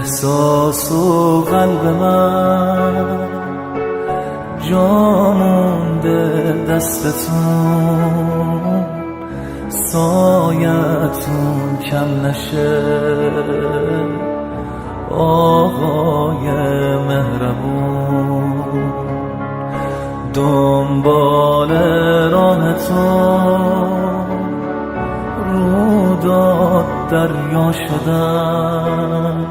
احساس و قلب من جا مونده دستتون، سایتون کم نشه آقای مهربون. دنبال راهتون روداد دریا شدن،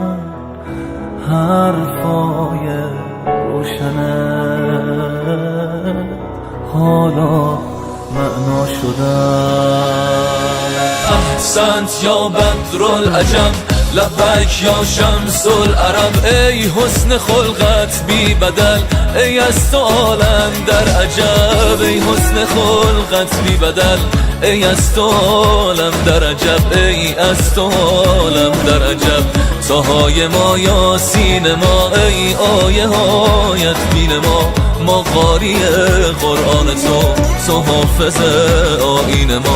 حرفای روشنه حالا معنا شدن. احسنت یا بدرالعجب، لبک یا شمس العرب. ای حسن خلقت بی بدل، ای از تو عالم در عجب. ای حسن خلقت بی بدل، ای از تو عالم در عجب. ای از تو عالم در عجب. تاهای ما یاسین ما، ای آیه هایت بین ما. ما قاری قرآن تو، تو حافظ آیین ما.